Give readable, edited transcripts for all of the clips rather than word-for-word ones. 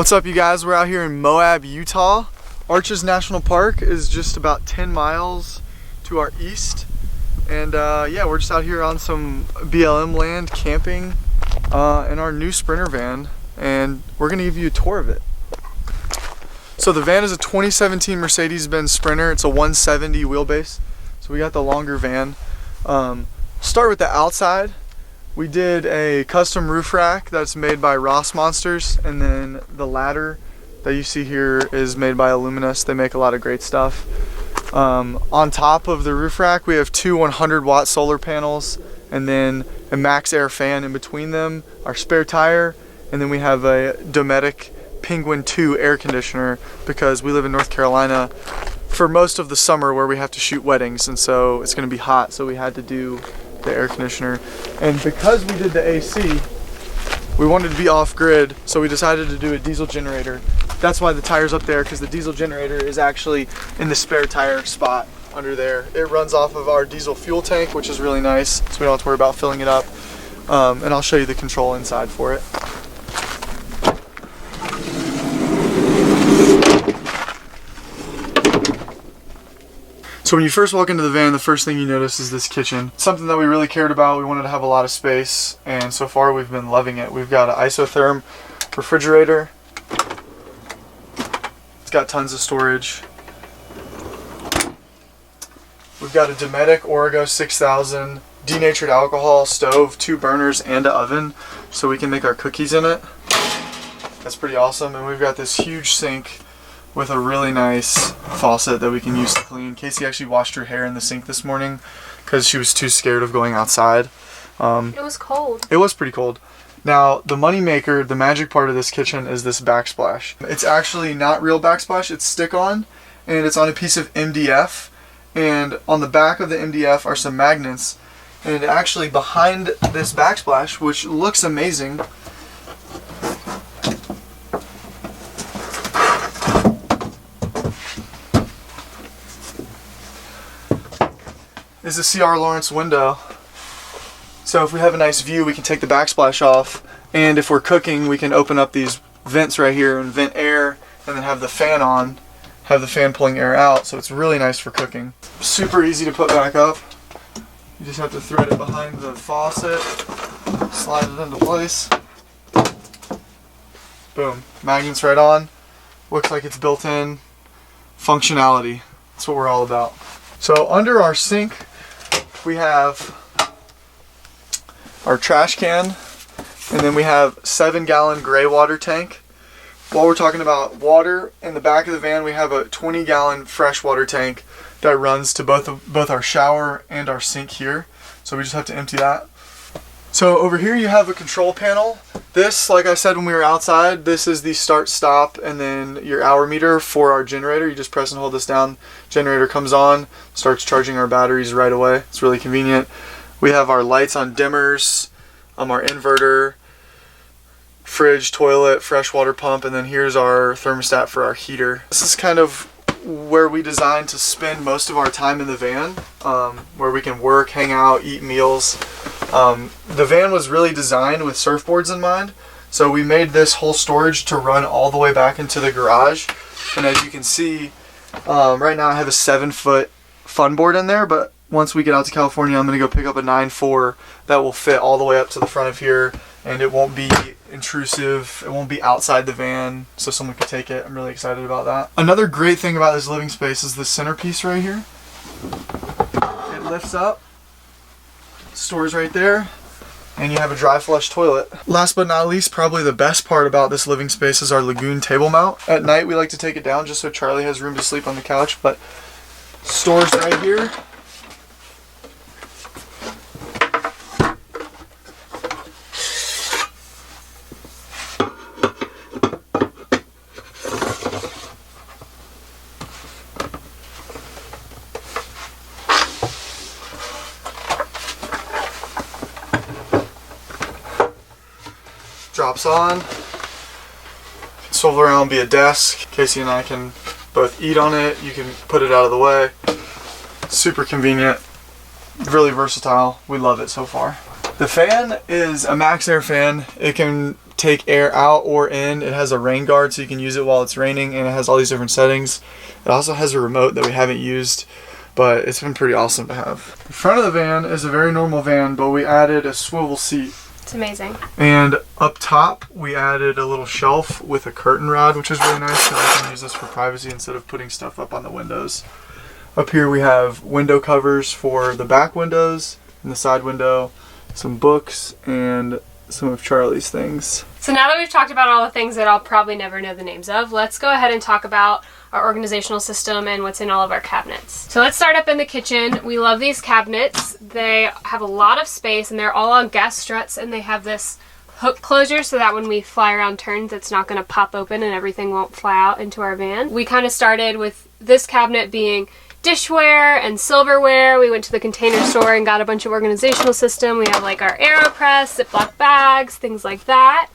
What's up, you guys? We're out here in Moab, Utah. Arches National Park is just about 10 miles to our east. And yeah, we're just out here on some BLM land camping in our new Sprinter van. And we're gonna give you a tour of it. So the van is a 2017 Mercedes-Benz Sprinter. It's a 170 wheelbase. So we got the longer van. Start with the outside. We did a custom roof rack that's made by Rossmönster, and then the ladder that you see here is made by Illuminous. They make a lot of great stuff. On top of the roof rack, we have two 100-watt solar panels, and then a max air fan in between them, our spare tire, and then we have a Dometic Penguin 2 air conditioner because we live in North Carolina for most of the summer where we have to shoot weddings, and so it's going to be hot, so we had to do the air conditioner. And because we did the AC, we wanted to be off grid, so we decided to do a diesel generator. That's why the tire's up there, because the diesel generator is actually in the spare tire spot under there. It runs off of our diesel fuel tank, which is really nice, so we don't have to worry about filling it up. And I'll show you the control inside for it. So when you first walk into the van, the first thing you notice is this kitchen. Something that we really cared about. We wanted to have a lot of space, and so far we've been loving it. We've got an isotherm refrigerator. It's got tons of storage. We've got a Dometic Origo 6000 denatured alcohol stove, 2 burners, and an oven, so we can make our cookies in it. That's pretty awesome. And we've got this huge sink with a really nice faucet that we can use to clean. Casey actually washed her hair in the sink this morning because she was too scared of going outside. It was cold. It was pretty cold. Now, the money maker, the magic part of this kitchen is this backsplash. It's actually not real backsplash, it's stick-on, and it's on a piece of MDF. And on the back of the MDF are some magnets. And actually behind this backsplash, which looks amazing, is a C.R. Lawrence window. So if we have a nice view, we can take the backsplash off, and if we're cooking, we can open up these vents right here and vent air, and then have the fan on, have the fan pulling air out, so it's really nice for cooking. Super easy to put back up. You just have to thread it behind the faucet, slide it into place. Boom, magnets right on. Looks like it's built in. Functionality, that's what we're all about. So under our sink, we have our trash can, and then we have 7-gallon gray water tank. While we're talking about water, in the back of the van we have a 20-gallon fresh water tank that runs to both our shower and our sink here. So we just have to empty that. So over here you have a control panel. This, like I said when we were outside, this is the start stop and then your hour meter for our generator. You just press and hold this down, generator comes on, starts charging our batteries right away. It's really convenient. We have our lights on dimmers, our inverter, fridge, toilet, fresh water pump, and then here's our thermostat for our heater. This is kind of where we designed to spend most of our time in the van, where we can work, hang out, eat meals. The van was really designed with surfboards in mind, so we made this whole storage to run all the way back into the garage. And as you can see, right now I have a 7-foot fun board in there, but once we get out to California, I'm going to go pick up a 9.4 that will fit all the way up to the front of here, and it won't be intrusive, it won't be outside the van, so someone could take it. I'm really excited about that. Another great thing about this living space is the centerpiece right here. It lifts up, stores right there, and you have a dry flush toilet. Last but not least, probably the best part about this living space is our Lagoon table mount. At night we like to take it down just so Charlie has room to sleep on the couch, but stores right here. Drops on, swivel around, be a desk. Casey and I can both eat on it. You can put it out of the way. Super convenient, really versatile. We love it so far. The fan is a max air fan. It can take air out or in. It has a rain guard so you can use it while it's raining, and it has all these different settings. It also has a remote that we haven't used, but it's been pretty awesome to have. The front of the van is a very normal van, but we added a swivel seat. It's amazing. And up top, we added a little shelf with a curtain rod, which is really nice because I can use this for privacy instead of putting stuff up on the windows. Up here we have window covers for the back windows and the side window, some books, and some of Charlie's things. So now that we've talked about all the things that I'll probably never know the names of, let's go ahead and talk about our organizational system and what's in all of our cabinets. So let's start up in the kitchen. We love these cabinets. They have a lot of space and they're all on gas struts, and they have this hook closure so that when we fly around turns, it's not going to pop open and everything won't fly out into our van. We kind of started with this cabinet being dishware and silverware. We went to the Container Store and got a bunch of organizational system. We have like our AeroPress, Ziploc bags, things like that.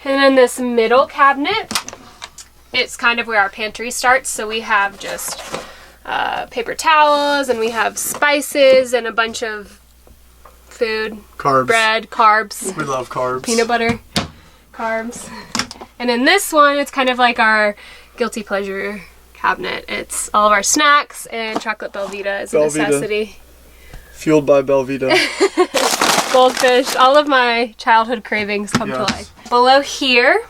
And then this middle cabinet, it's kind of where our pantry starts. So we have just paper towels, and we have spices and a bunch of food. Carbs. Bread, carbs. We love carbs. Peanut butter, carbs. And in this one, it's kind of like our guilty pleasure cabinet. It's all of our snacks, and chocolate Belvita is a necessity. Fueled by Belvita. Goldfish, all of my childhood cravings come to life. Below here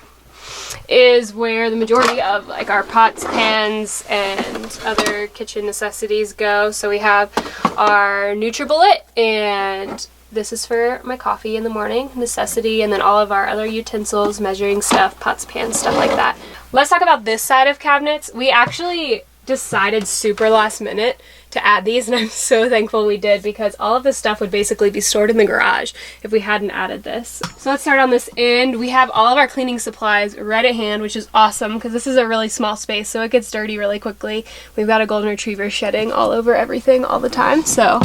is where the majority of like our pots, pans, and other kitchen necessities go. So we have our NutriBullet, and this is for my coffee in the morning, necessity, and then all of our other utensils, measuring stuff, pots, pans, stuff like that. Let's talk about this side of cabinets. We actually decided super last minute to add these, and I'm so thankful we did, because all of this stuff would basically be stored in the garage if we hadn't added this. So let's start on this end. We have all of our cleaning supplies right at hand, which is awesome because this is a really small space, so it gets dirty really quickly. We've got a golden retriever shedding all over everything all the time, so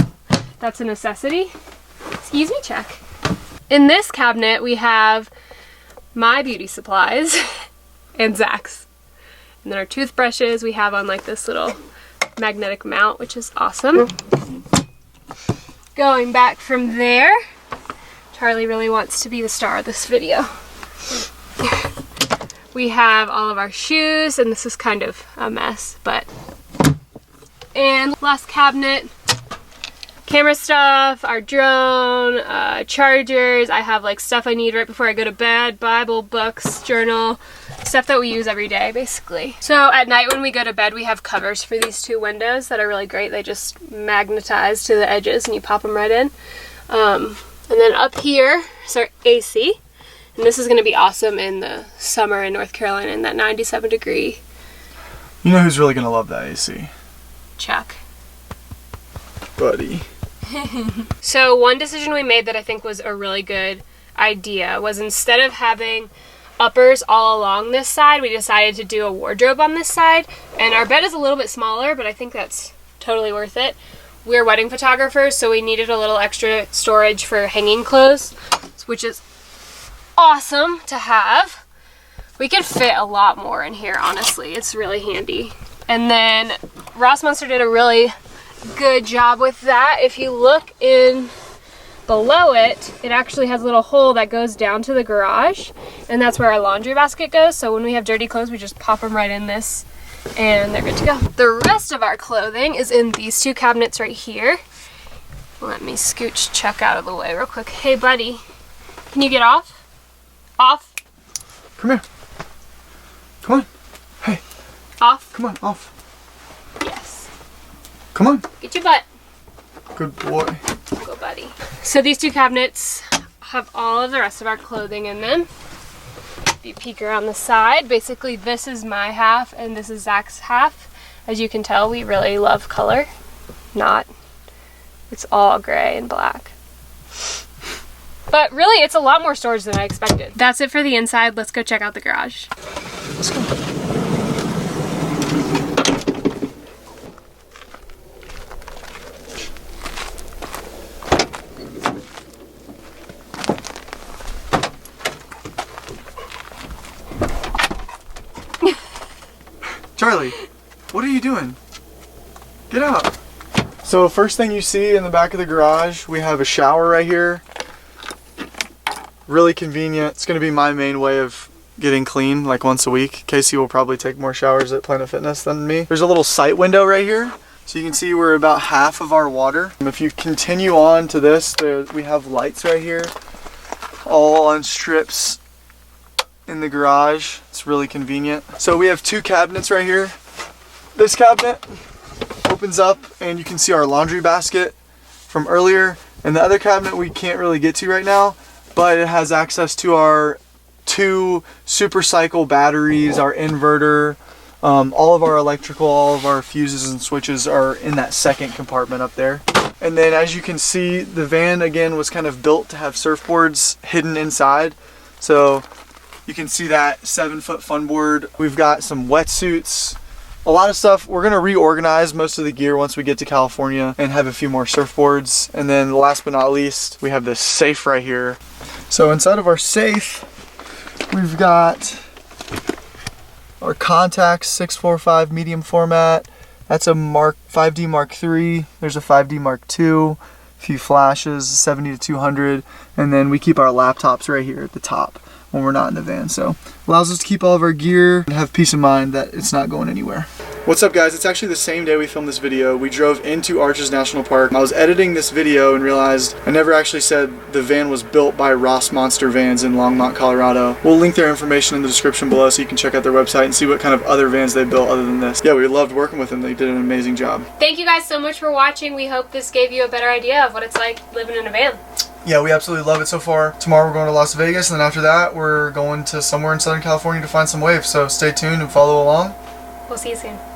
that's a necessity. Excuse me, check. In this cabinet we have my beauty supplies and Zach's. And then our toothbrushes we have on like this little magnetic mount, which is awesome. Going back from there, Charlie really wants to be the star of this video. We have all of our shoes, and this is kind of a mess, but... And last cabinet, camera stuff, our drone, chargers. I have like stuff I need right before I go to bed, Bible, books, journal, stuff that we use every day basically. So at night when we go to bed, we have covers for these two windows that are really great. They just magnetize to the edges and you pop them right in. And then up here is our AC, and this is going to be awesome in the summer in North Carolina in that 97-degree. You know who's really going to love that AC? Chuck. Buddy. So one decision we made that I think was a really good idea was, instead of having uppers all along this side, we decided to do a wardrobe on this side. And our bed is a little bit smaller, but I think that's totally worth it. We're wedding photographers, so we needed a little extra storage for hanging clothes, which is awesome to have. We could fit a lot more in here, honestly. It's really handy. And then Rossmönster did a really good job with that. If you look in below it, it actually has a little hole that goes down to the garage, and that's where our laundry basket goes. So when we have dirty clothes, we just pop them right in this and they're good to go. The rest of our clothing is in these two cabinets right here. Let me scooch Chuck out of the way real quick. Hey buddy, can you get off? Off. Come here. Come on. Hey. Off. Come on, off. Yes. Come on. Get your butt. Good boy. Go buddy. So these two cabinets have all of the rest of our clothing in them. If you peek around the side, basically this is my half and this is Zach's half. As you can tell, we really love color. It's all gray and black. But really, it's a lot more storage than I expected. That's it for the inside. Let's go check out the garage. Let's go. Charlie, what are you doing? Get out. So first thing you see in the back of the garage, we have a shower right here. Really convenient. It's going to be my main way of getting clean, like once a week. Casey will probably take more showers at Planet Fitness than me. There's a little sight window right here. So you can see we're about half of our water. If you continue on to this, we have lights right here, all on strips in the garage. It's really convenient. So we have 2 cabinets right here. This cabinet opens up and you can see our laundry basket from earlier. And the other cabinet we can't really get to right now, but it has access to our 2 super cycle batteries, our inverter, all of our electrical, all of our fuses and switches are in that second compartment up there. And then as you can see, the van again was kind of built to have surfboards hidden inside. So you can see that 7-foot fun board. We've got some wetsuits, a lot of stuff. We're gonna reorganize most of the gear once we get to California and have a few more surfboards. And then last but not least, we have this safe right here. So inside of our safe, we've got our Contax 645 medium format. That's a 5D Mark III. There's a 5D Mark II, a few flashes, 70 to 200, and then we keep our laptops right here at the top when we're not in the van. So allows us to keep all of our gear and have peace of mind that it's not going anywhere. What's up guys, it's actually the same day we filmed this video. We drove into Arches National Park. I was editing this video and realized I never actually said the van was built by Rossmönster Vans in Longmont, Colorado. We'll link their information in the description below so you can check out their website and see what kind of other vans they built other than this. Yeah, we loved working with them. They did an amazing job. Thank you guys so much for watching. We hope this gave you a better idea of what it's like living in a van. Yeah, we absolutely love it so far. Tomorrow we're going to Las Vegas, and then after that we're going to somewhere in Southern California to find some waves. So stay tuned and follow along. We'll see you soon.